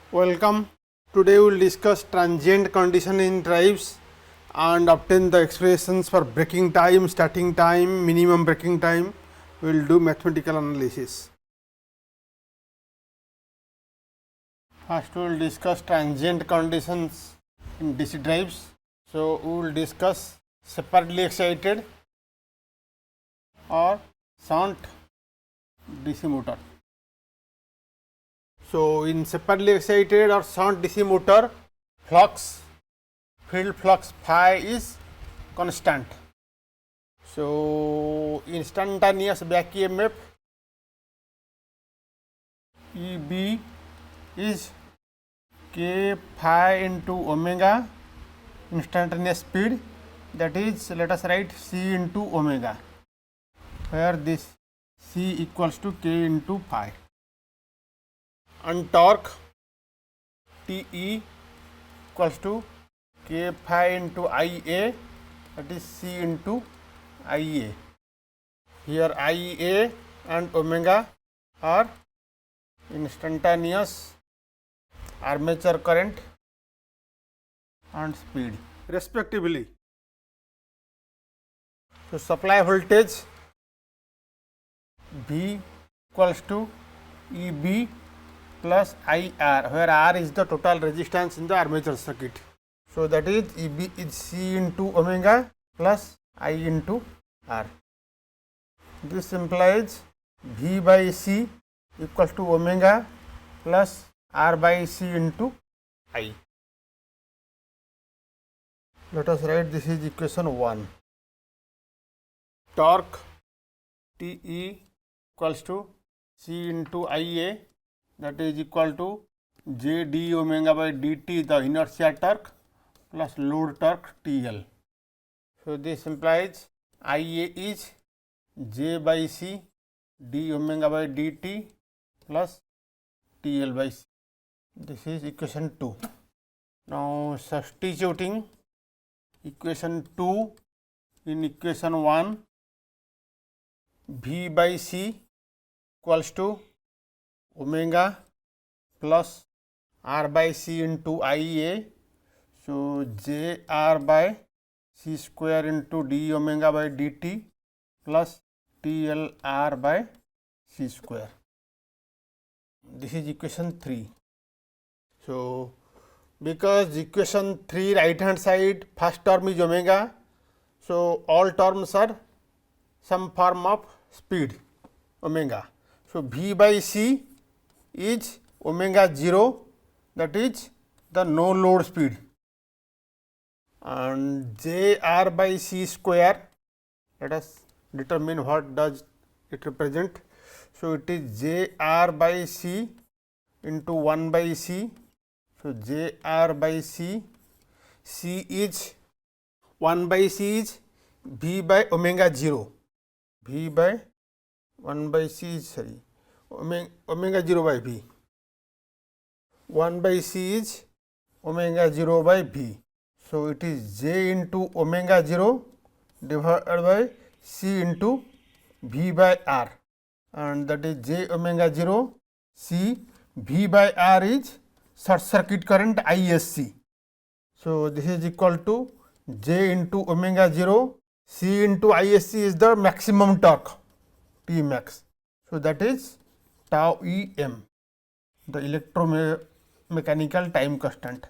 Welcome. Today we will discuss transient condition in drives and obtain the expressions for breaking time, starting time, minimum breaking time. We will do mathematical analysis. First we will discuss transient conditions in DC drives. So, we will discuss separately excited or shunt DC motor. So, in separately excited or shunt DC motor, field flux phi is constant. So, instantaneous back EMF EB is K phi into omega instantaneous speed, that is, let us write C into omega, where this C equals to K into phi. And torque TE equals to K phi into IA, that is C into IA. Here IA and omega are instantaneous armature current and speed respectively. So, supply voltage V equals to EB plus IR, where R is the total resistance in the armature circuit. So, that is EB is C into omega plus I into R. This implies V by C equals to omega plus R by C into I. Let us write this is equation 1. Torque TE equals to C into IA, that is equal to J d omega by dt, the inertia torque, plus load torque TL. So, this implies IA is J by C d omega by dt plus TL by C. This is equation 2. Now, substituting equation 2 in equation 1, V by C equals to omega plus R by C into IA. So, J R by C square into d omega by dt plus TL R by C square. This is equation 3. So, because equation 3 right hand side first term is omega, so all terms are some form of speed omega. So, V by C is omega 0, that is the no load speed, and J R by C square, let us determine what does it represent. So, it is J R by C into 1 by C. So, J R by C, C is 1 by C is V by omega 0, V by 1 by C is omega 0 by V, 1 by C is omega 0 by V. So, it is J into omega 0 divided by C into V by R, and that is J omega 0 C. V by R is short circuit current ISC. So, this is equal to J into omega 0 C into ISC is the maximum torque T max. So, that is tau EM, the electromechanical time constant.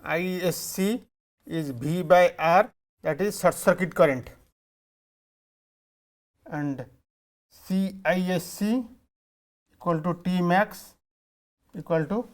ISC is V by R, that is short circuit current, and CISC equal to T max equal to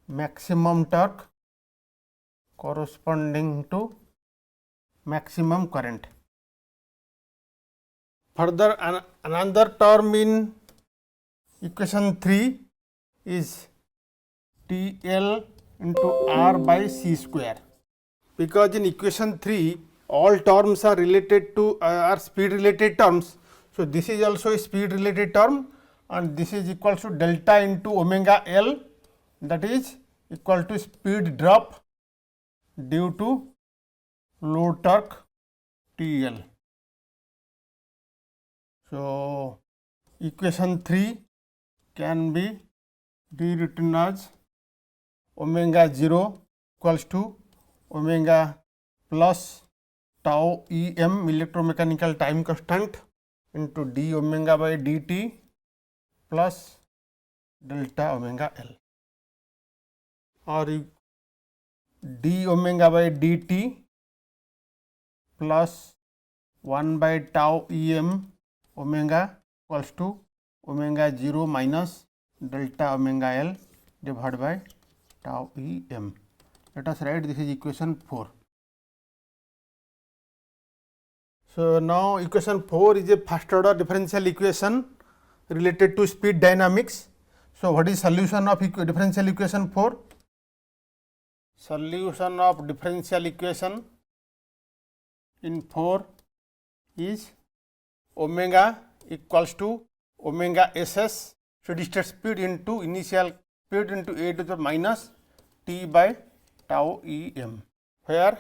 maximum torque corresponding to maximum current. Further, another term in equation 3 is TL into R by C square, because in equation 3 all terms are related to are speed related terms. So, this is also a speed related term, and this is equal to delta into omega L, that is equal to speed drop due to load torque TL. So, equation 3 can be rewritten as omega 0 equals to omega plus tau em electromechanical time constant into d omega by dt plus delta omega L, or d omega by dt plus 1 by tau em omega equals to omega 0 minus delta omega L divided by tau em. Let us write this is equation 4. So, now equation 4 is a first order differential equation related to speed dynamics. So, what is solution of differential equation 4? Solution of differential equation in 4 is omega equals to omega ss steady state speed into initial speed into a to the minus t by tau em, where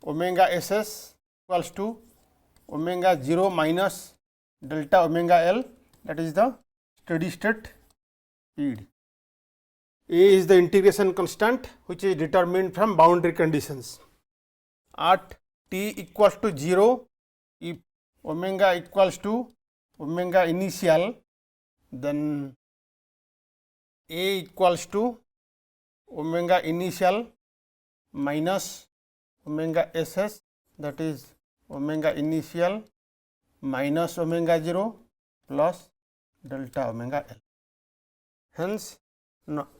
omega ss equals to omega 0 minus delta omega L, that is the steady state speed. A is the integration constant which is determined from boundary conditions. At t equals to 0, if omega equals to omega initial, then A equals to omega initial minus omega ss, that is omega initial minus omega 0 plus delta omega L. Hence,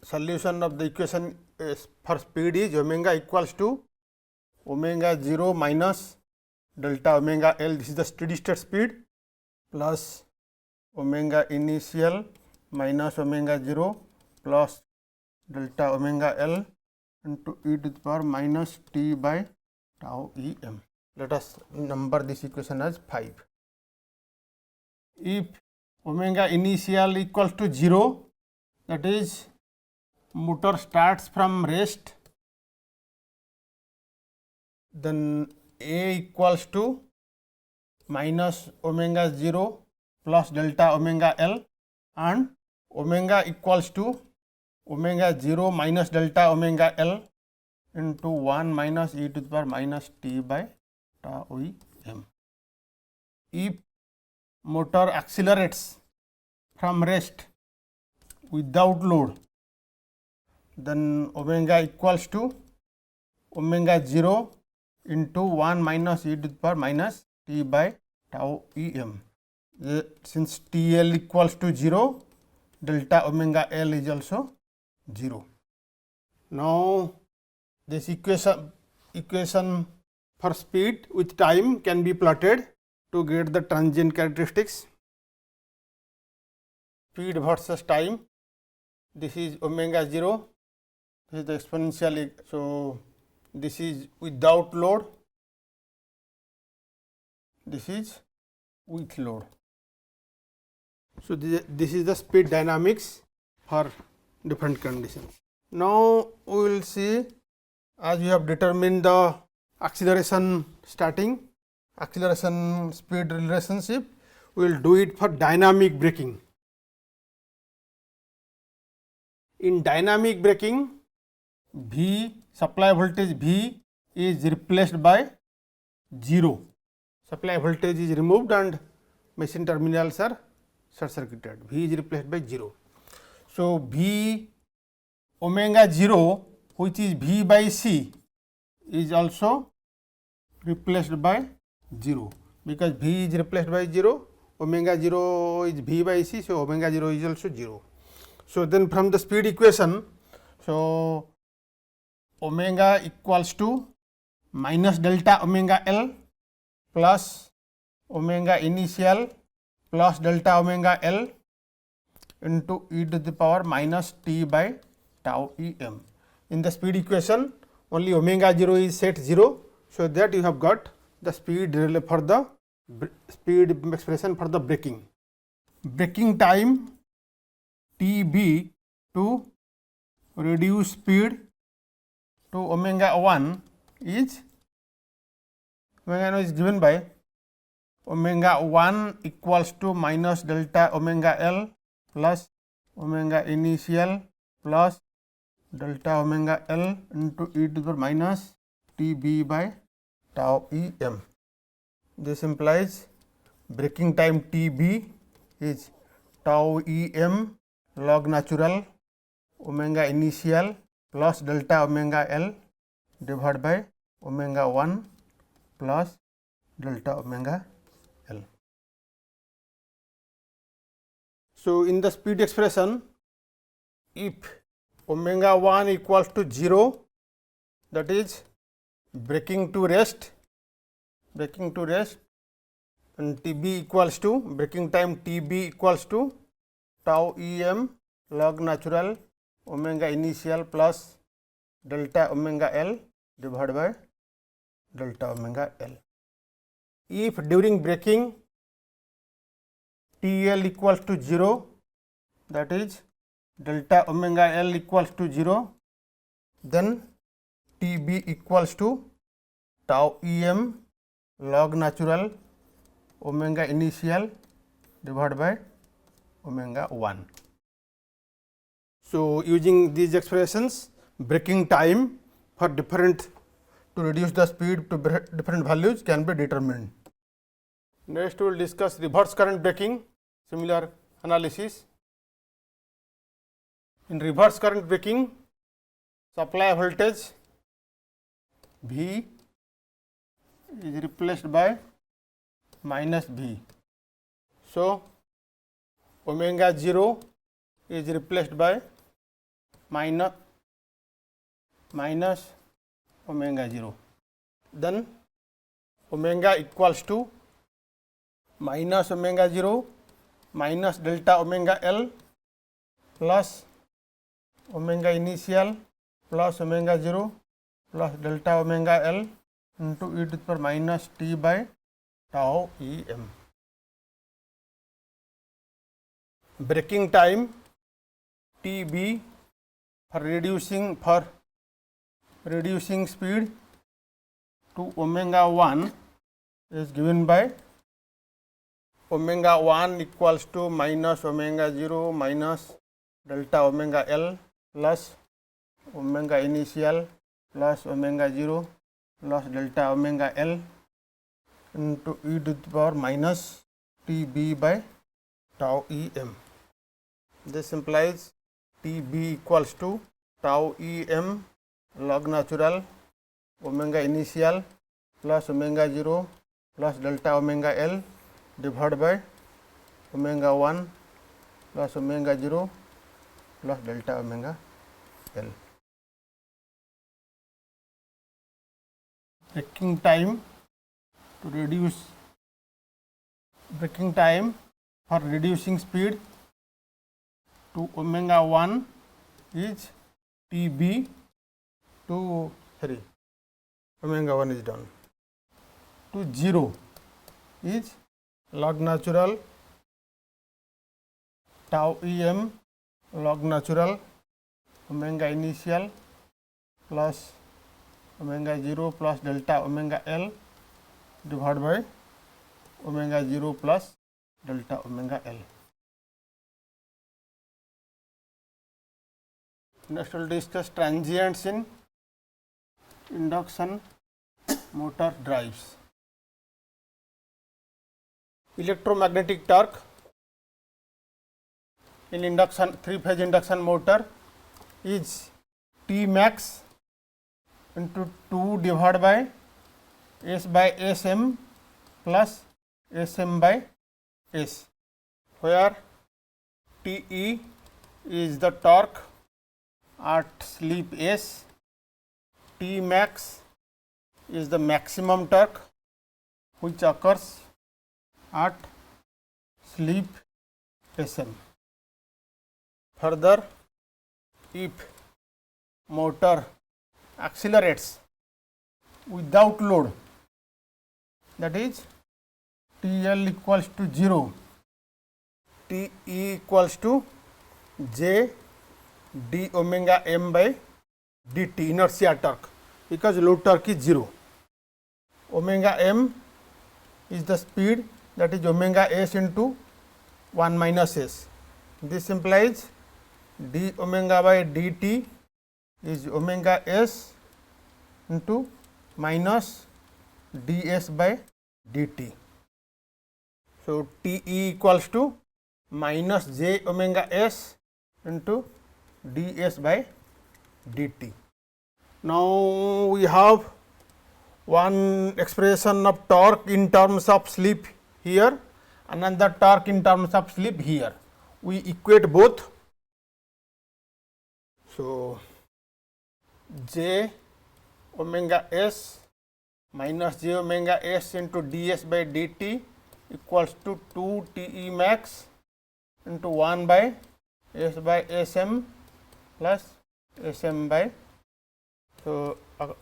solution of the equation for speed is omega equals to omega 0 minus delta omega L, this is the steady state speed, plus omega initial minus omega 0 plus delta omega L into e to the power minus t by tau em. Let us number this equation as 5. If omega initial equals to 0, that is motor starts from rest, then A equals to minus omega 0 plus delta omega L, and omega equals to omega 0 minus delta omega L into 1 minus e to the power minus t by tau em. If motor accelerates from rest without load, then omega equals to omega 0 into 1 minus e to the power minus t by tau em. Since T L equals to 0, delta omega L is also 0. Now, this equation for speed with time can be plotted to get the transient characteristics. Speed versus time, this is omega 0, this is the exponential. So, this is without load, this is with load. So, this is the speed dynamics for different conditions. Now, we will see, as we have determined the acceleration starting, acceleration speed relationship, we will do it for dynamic braking. In dynamic braking, V supply voltage V is replaced by 0. Supply voltage is removed and machine terminals are short circuited. V is replaced by 0. So, V omega 0, which is V by C, is also replaced by 0, because V is replaced by 0, omega 0 is V by C, so omega 0 is also 0. So, then from the speed equation, so omega equals to minus delta omega L plus omega initial plus delta omega L into e to the power minus t by tau em. In the speed equation, only omega 0 is set 0. So, that you have got the speed for the speed expression for the braking. Braking time Tb to reduce speed to omega 1 is given by omega 1 equals to minus delta omega L plus omega initial plus delta omega L into e to the power minus T b by tau E m. This implies breaking time T b is tau E m log natural omega initial plus delta omega L divided by omega 1 plus delta omega L. So, in the speed expression, if omega 1 equals to 0, that is breaking to rest, and T b equals to breaking time T b equals to tau E m log natural omega initial plus delta omega L divided by delta omega L. If during breaking T L equals to 0, that is delta omega L equals to 0, then T b equals to tau E m log natural omega initial divided by omega 1. So, using these expressions, breaking time for different to reduce the speed to different values can be determined. Next, we will discuss reverse current breaking, similar analysis. In reverse current breaking, supply voltage V is replaced by minus V. So, omega 0 is replaced by minus omega 0. Then omega equals to minus omega 0 minus delta omega L plus omega initial plus omega 0 plus delta omega L into e to the power minus T by tau E m. Breaking time T b for reducing speed to omega 1 is given by omega 1 equals to minus omega 0 minus delta omega L plus omega initial plus omega 0 plus delta omega L into e to the power minus T b by tau E m. This implies T b equals to tau E m log natural omega initial plus omega 0 plus delta omega L divided by omega 1 plus omega 0 plus delta omega L. Breaking time to reduce breaking time for reducing speed to omega 1 is T b to omega 1 is done to 0 is log natural tau E m log natural omega initial plus omega 0 plus delta omega L divided by omega 0 plus delta omega L. Next, we will discuss transients in induction motor drives. Electromagnetic torque in induction 3-phase induction motor is T max into 2 divided by S by S m plus S m by S, where T e is the torque at slip S, T max is the maximum torque which occurs at slip S m. Further, if motor accelerates without load, that is T L equals to 0, T E equals to J d omega m by dt inertia torque, because load torque is 0. Omega m is the speed, that is omega s into 1 minus s. This implies d omega by dt is omega s into minus ds by dt. So, T e equals to minus j omega s into ds by dt. Now, we have one expression of torque in terms of slip here, another torque in terms of slip here. We equate both. So, j omega s minus j omega s into ds by dt equals to 2 T e max into 1 by s by sm plus sm by. So,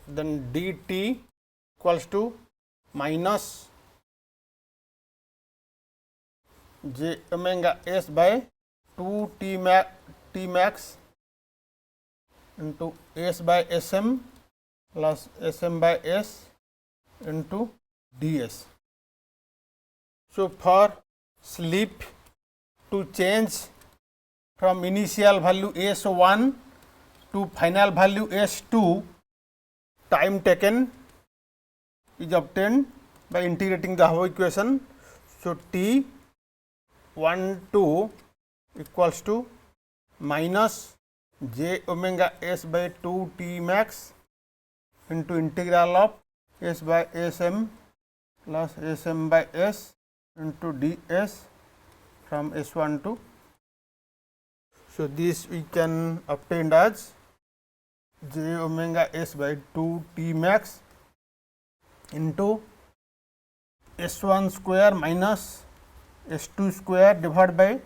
then dt equals to minus j omega s by 2 T max into s by sm plus sm by s into ds. So, for slip to change from initial value S1 to final value S2, time taken is obtained by integrating the above equation. So, T 12 equals to minus j omega s by 2 T max into integral of s by sm plus sm by s into ds from S1 to. So, this we can obtain as j omega s by 2 T max into S1 square minus S2 square divided by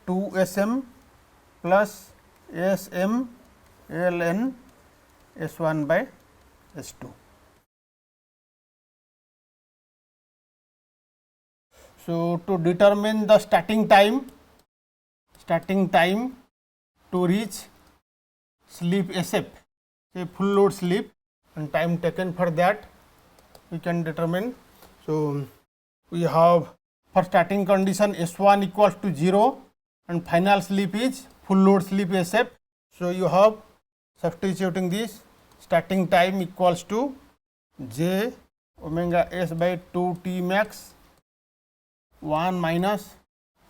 2 sm plus sm ln S1 by S2. So, to determine the starting time to reach slip SF, say full load slip, and time taken for that we can determine. So, we have for starting condition S1 equals to 0 and final slip is full load slip SF. So, you have substituting this starting time equals to j omega s by 2 T max 1 minus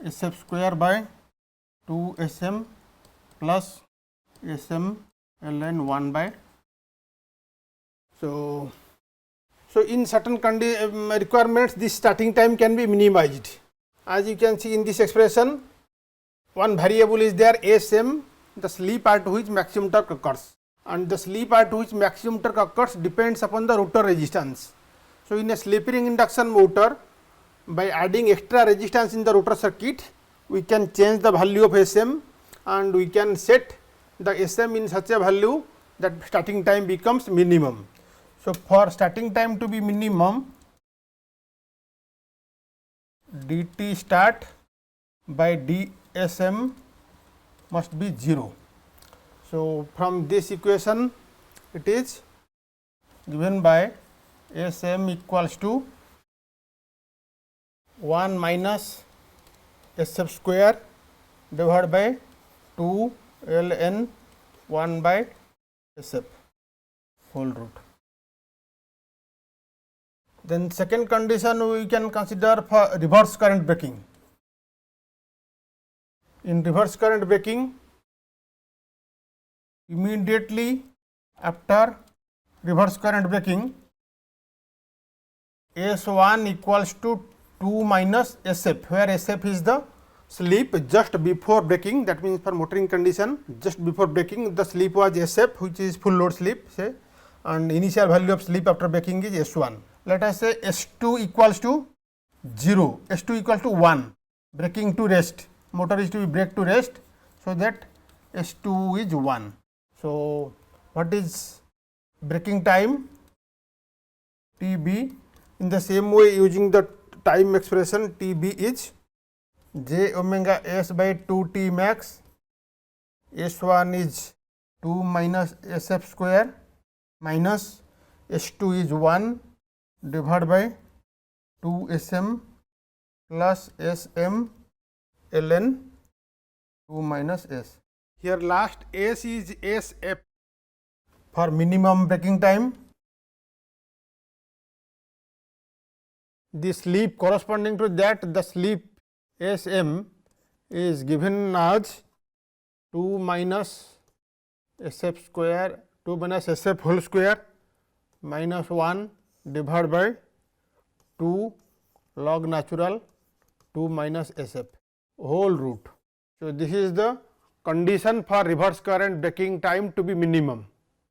SF square by 2 sm plus sm ln 1 by. So, in certain requirements this starting time can be minimized. As you can see in this expression, one variable is there Sm, the slip at which maximum torque occurs, and the slip at which maximum torque occurs depends upon the rotor resistance. So, in a slip ring induction motor, by adding extra resistance in the rotor circuit, we can change the value of Sm and we can set the Sm in such a value that starting time becomes minimum. So, for starting time to be minimum, dt start by dsm must be 0. So, from this equation it is given by Sm equals to 1 minus Sf square divided by 2 ln 1 by Sf whole root. Then second condition we can consider for reverse current braking. In reverse current braking, immediately after reverse current braking, S1 equals to 2 minus Sf, where Sf is the slip just before braking, that means for motoring condition just before braking the slip was Sf, which is full load slip, say, and initial value of slip after braking is S1. Let us say S2 equals to 0, S2 equals to 1, braking to rest, motor is to be brake to rest, so that S2 is 1. So, what is braking time? Tb. In the same way, using the time expression, Tb is j omega s by 2 T max, S1 is 2 minus Sf square minus S2 is 1 divided by 2 Sm plus Sm ln 2 minus S. Here last S is SF for minimum breaking time. The sleep corresponding to that, the sleep SM is given as 2 minus SF square, 2 minus SF whole square minus 1 divided by 2 log natural 2 minus SF whole root. So, this is the condition for reverse current breaking time to be minimum.